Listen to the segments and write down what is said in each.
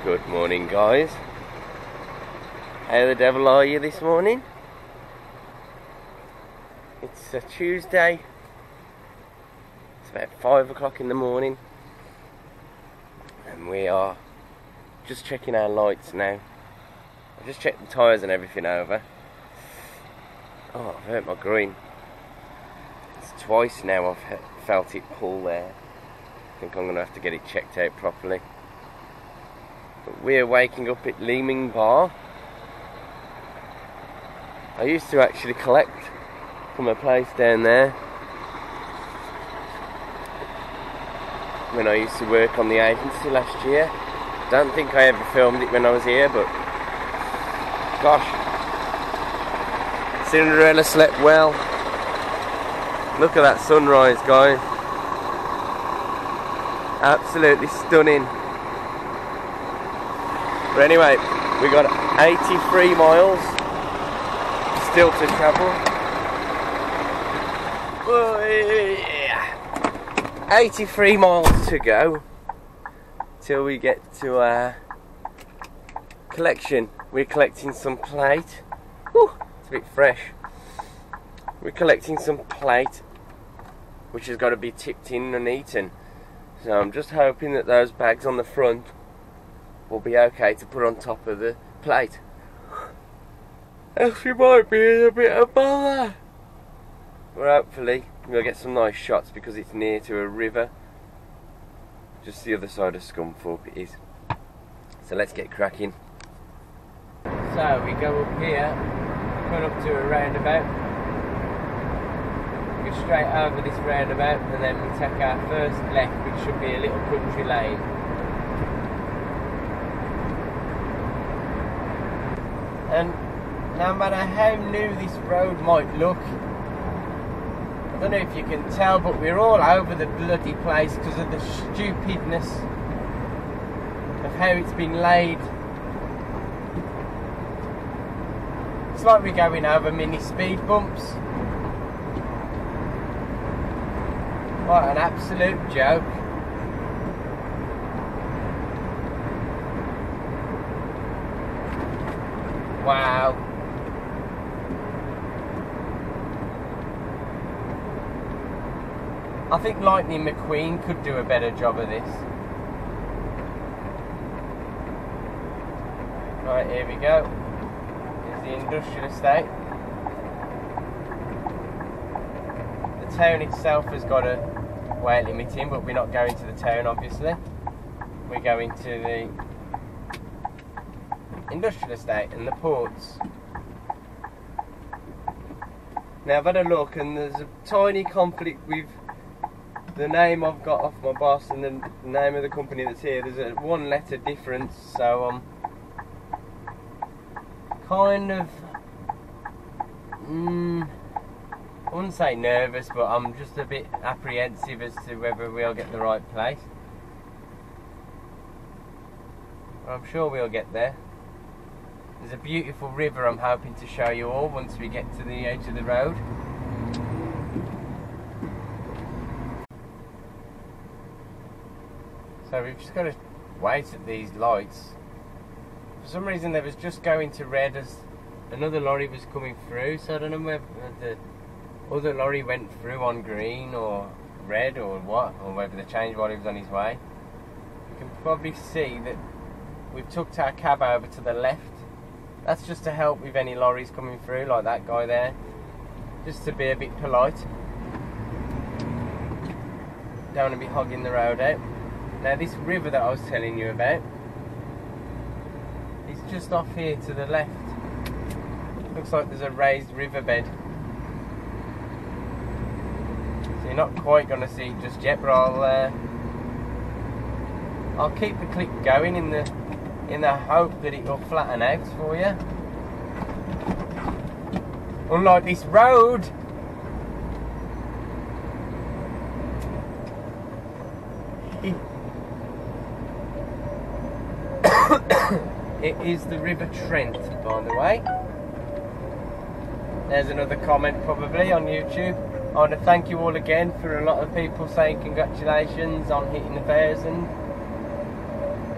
Good morning, guys. How the devil are you this morning? It's a Tuesday. It's about 5 o'clock in the morning. And we are just checking our lights now. I've just checked the tyres and everything over. Oh, I've hurt my groin. It's twice now I've felt it pull there. I think I'm going to have to get it checked out properly. But we're waking up at Leeming Bar. I used to actually collect from a place down there when I used to work on the agency last year. Don't think I ever filmed it when I was here, but gosh, Cinderella slept well. Look at that sunrise, guys. Absolutely stunning. But anyway, we got 83 miles still to travel. Oh, yeah. 83 miles to go till we get to our collection. We're collecting some plate. Whew, it's a bit fresh. We're collecting some plate which has got to be tipped in and eaten. So I'm just hoping that those bags on the front will be okay to put on top of the plate. Actually might be a bit of bother. But hopefully we'll get some nice shots because it's near to a river. Just the other side of Scunthorpe it is. So let's get cracking. So we go up here, come up to a roundabout, go straight over this roundabout, and then we take our first left, which should be a little country lane. And no matter how new this road might look, I don't know if you can tell, but we're all over the bloody place because of the stupidness of how it's been laid. It's like we're going over mini speed bumps. What an absolute joke. Wow. I think Lightning McQueen could do a better job of this. Right, here we go. Here's the industrial estate. The town itself has got a weight limit in, but we're not going to the town, obviously. We're going to the industrial estate and the ports. Now I've had a look and there's a tiny conflict with the name I've got off my boss and the name of the company that's here. There's a one letter difference, so I'm kind of I wouldn't say nervous, but I'm just a bit apprehensive as to whether we'll get the right place. I'm sure we'll get there. There's a beautiful river I'm hoping to show you all once we get to the edge of the road. So we've just got to wait at these lights. For some reason they was just going to red as another lorry was coming through, so I don't know whether the other lorry went through on green or red or what, or whether they changed while he was on his way. You can probably see that we've tucked our cab over to the left. That's just to help with any lorries coming through, like that guy there. Just to be a bit polite. Don't want to be hogging the road out. Now this river that I was telling you about, it's just off here to the left. Looks like there's a raised riverbed. So you're not quite going to see it just yet, but I'll keep the clip going in the hope that it will flatten out for you. Unlike this road. It is the River Trent, by the way. There's another comment probably on YouTube. I want to thank you all again for a lot of people saying congratulations on hitting 1,000.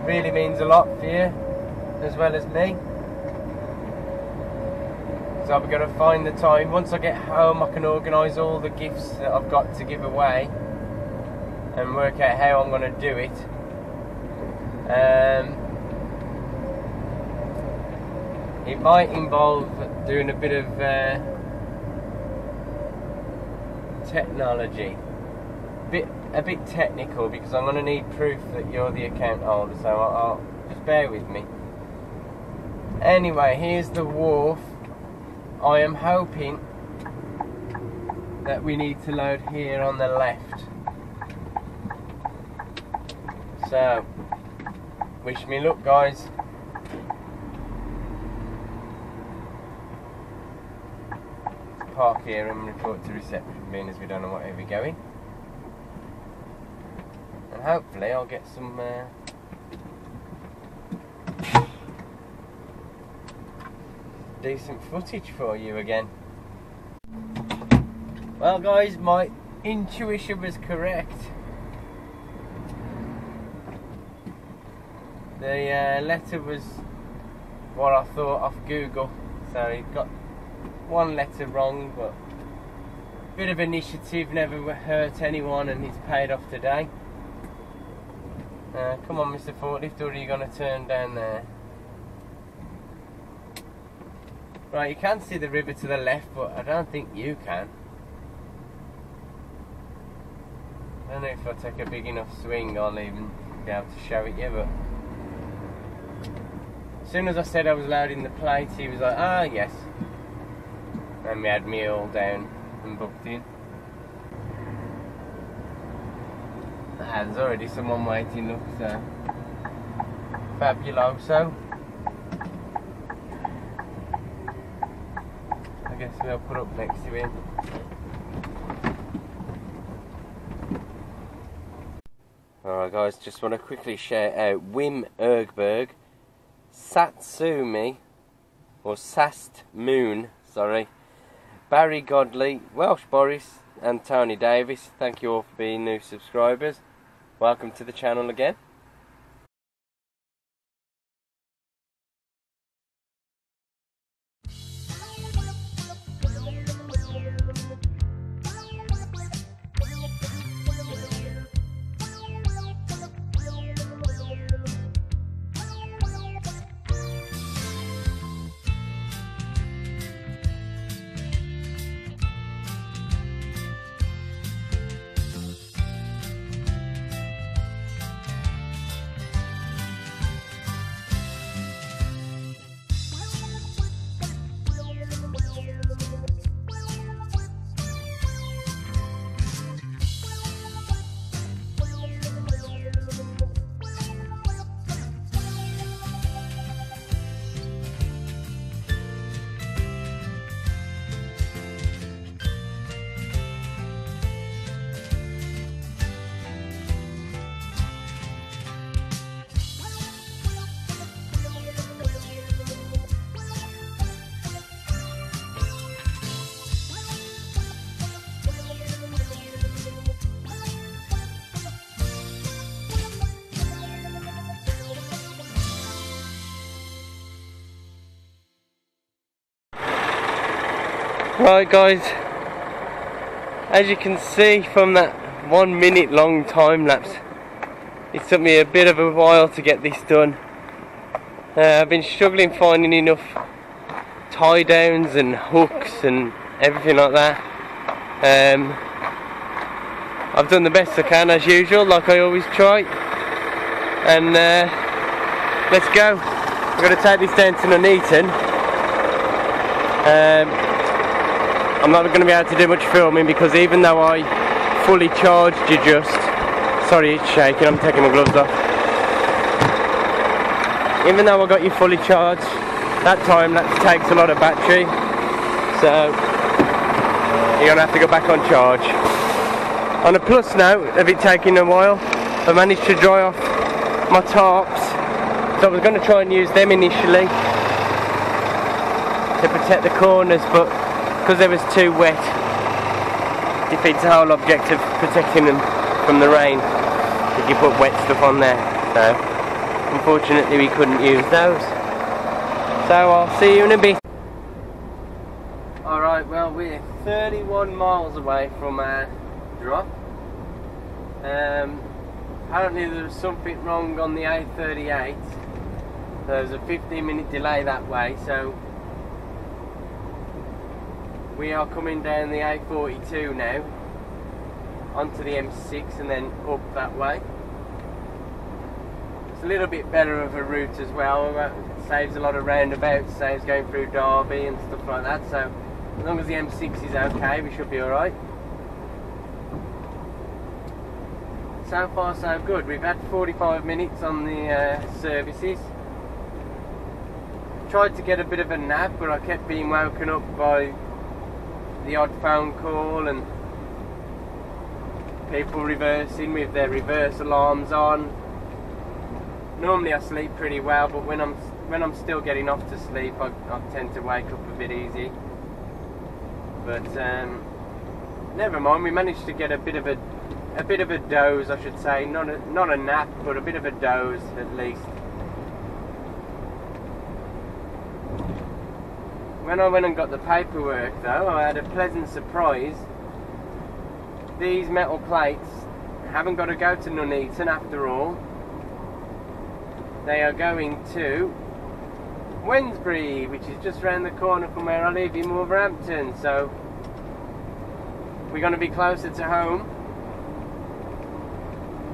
really means a lot for you as well as me. So I've got to find the time. Once I get home, I can organise all the gifts that I've got to give away and work out how I'm going to do it. It might involve doing a bit of technology, a bit technical, because I'm going to need proof that you're the account holder. So I'll just bear with me. Anyway, here's the wharf. I am hoping that we need to load here on the left. So, wish me luck, guys. Let's park here and report to reception, being as we don't know where we're going. And hopefully I'll get some decent footage for you again. Well guys, my intuition was correct. The letter was what I thought off Google, so he got one letter wrong, but a bit of initiative never hurt anyone, and he's paid off today. Come on, Mr. Forklift, or are you going to turn down there? Right, you can see the river to the left, but I don't think you can. I don't know if I take a big enough swing I'll even be able to show it you, but as soon as I said I was loading the plate, he was like, ah yes, and we had me all down and booked in. There's already someone waiting, look, so fabuloso. I guess we'll put up next to him. Alright guys, just want to quickly shout out Wim Ergberg, Satsumi, or Sast Moon, sorry, Barry Godley, Welsh Boris, and Tony Davis. Thank you all for being new subscribers. Welcome to the channel again. Right guys, as you can see from that 1 minute long time lapse, it took me a bit of a while to get this done. I've been struggling finding enough tie downs and hooks and everything like that. I've done the best I can as usual, like I always try, and let's go. I've got to take this down to Nuneaton. I'm not going to be able to do much filming because even though I fully charged you just... Sorry, it's shaking, I'm taking my gloves off. Even though I got you fully charged, that takes a lot of battery. So, you're going to have to go back on charge. On a plus note of it taking a while, I managed to dry off my tarps. So I was going to try and use them initially to protect the corners, but because they was too wet, defeats the whole object of protecting them from the rain if you put wet stuff on there. So unfortunately we couldn't use those. So I'll see you in a bit. Alright, well we're 31 miles away from our drop. Apparently there was something wrong on the A38. There was a 15-minute delay that way, so we are coming down the A42 now onto the M6 and then up that way. It's a little bit better of a route as well. It saves a lot of roundabouts, saves going through Derby and stuff like that, so as long as the M6 is okay, we should be alright. So far so good. We've had 45 minutes on the services. Tried to get a bit of a nap, but I kept being woken up by the odd phone call and people reversing with their reverse alarms on. Normally I sleep pretty well, but when I'm still getting off to sleep, I tend to wake up a bit easy. But never mind. We managed to get a bit of a doze, I should say. Not a nap, but a bit of a doze at least. When I went and got the paperwork though, I had a pleasant surprise. These metal plates haven't got to go to Nuneaton after all. They are going to Wednesbury, which is just round the corner from where I live in Wolverhampton, so we're going to be closer to home.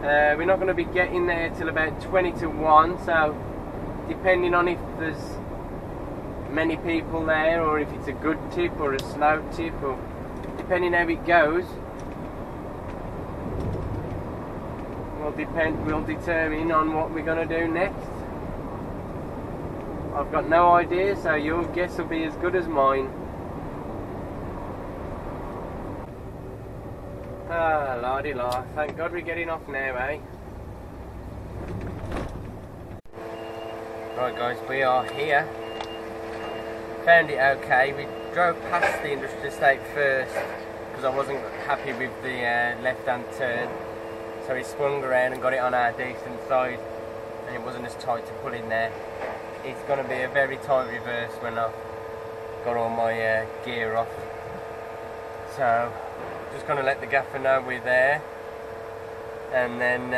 We're not going to be getting there till about 20 to 1, so depending on if there's many people there or if it's a good tip or a slow tip, or depending how it goes, will determine on what we're going to do next. I've got no idea, so your guess will be as good as mine. Ah, la-di-la. Thank God we're getting off now, eh? Right guys, we are here. Found it okay. We drove past the industrial estate first because I wasn't happy with the left-hand turn. So we swung around and got it on our decent side, and it wasn't as tight to pull in there. It's going to be a very tight reverse when I've got all my gear off. So just going to let the gaffer know we're there, and then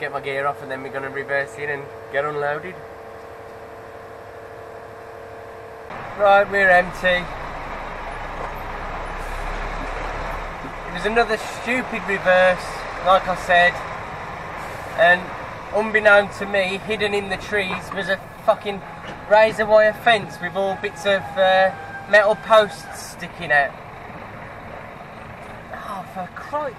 get my gear off, and then we're going to reverse in and get unloaded. Right, we're empty. It was another stupid reverse, like I said, and unbeknown to me, hidden in the trees was a fucking razor wire fence with all bits of metal posts sticking out. Oh, for Christ!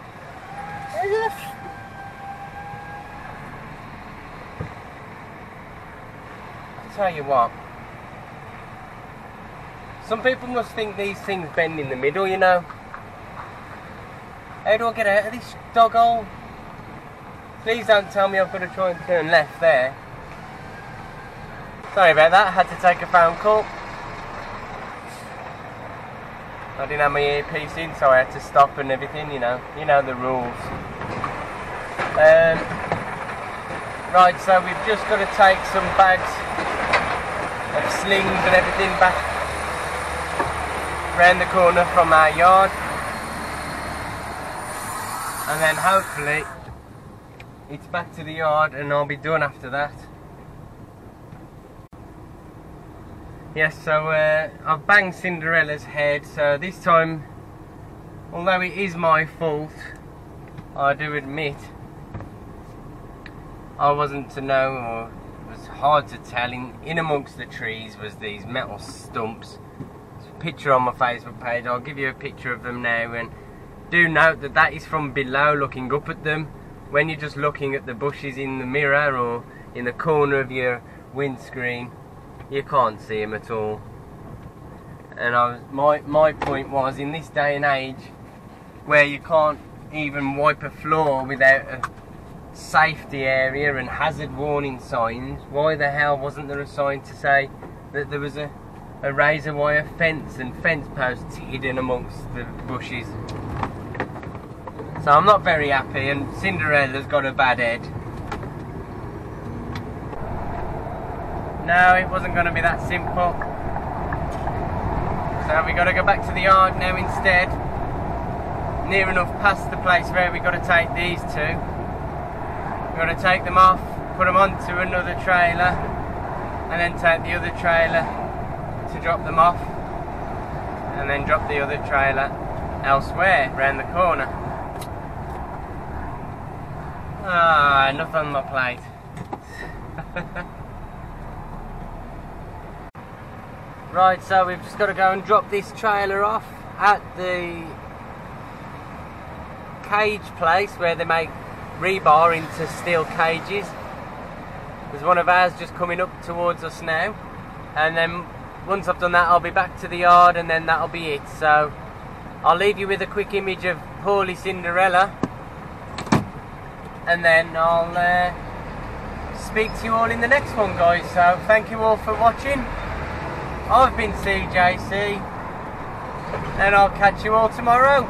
I'll tell you what. Some people must think these things bend in the middle, you know. How do I get out of this dog hole? Please don't tell me I've got to try and turn left there. Sorry about that, I had to take a phone call. I didn't have my earpiece in, so I had to stop and everything, you know the rules. Right, so we've just got to take some bags of slings and everything back round the corner from our yard, and then hopefully it's back to the yard and I'll be done after that. Yes, so I've banged Cinderella's head, so this time, although it is my fault, I do admit I wasn't to know, or it was hard to tell. In amongst the trees was these metal stumps. Picture on my Facebook page. I'll give you a picture of them now, and do note that that is from below, looking up at them. When you're just looking at the bushes in the mirror or in the corner of your windscreen, you can't see them at all. And my point was, in this day and age where you can't even wipe a floor without a safety area and hazard warning signs, why the hell wasn't there a sign to say that there was a razor wire fence and fence posts hidden amongst the bushes? So I'm not very happy, and Cinderella's got a bad head. no, it wasn't going to be that simple. So we got to go back to the yard now instead. Near enough past the place where we got to take these two. We got to take them off, put them onto another trailer, and then take the other trailer to drop them off, and then drop the other trailer elsewhere round the corner. Ah, enough on my plate. Right, so we've just got to go and drop this trailer off at the cage place where they make rebar into steel cages. There's one of ours just coming up towards us now, and then once I've done that I'll be back to the yard, and then that'll be it. So I'll leave you with a quick image of poorly Cinderella, and then I'll speak to you all in the next one, guys. So thank you all for watching. I've been CJC, and I'll catch you all tomorrow.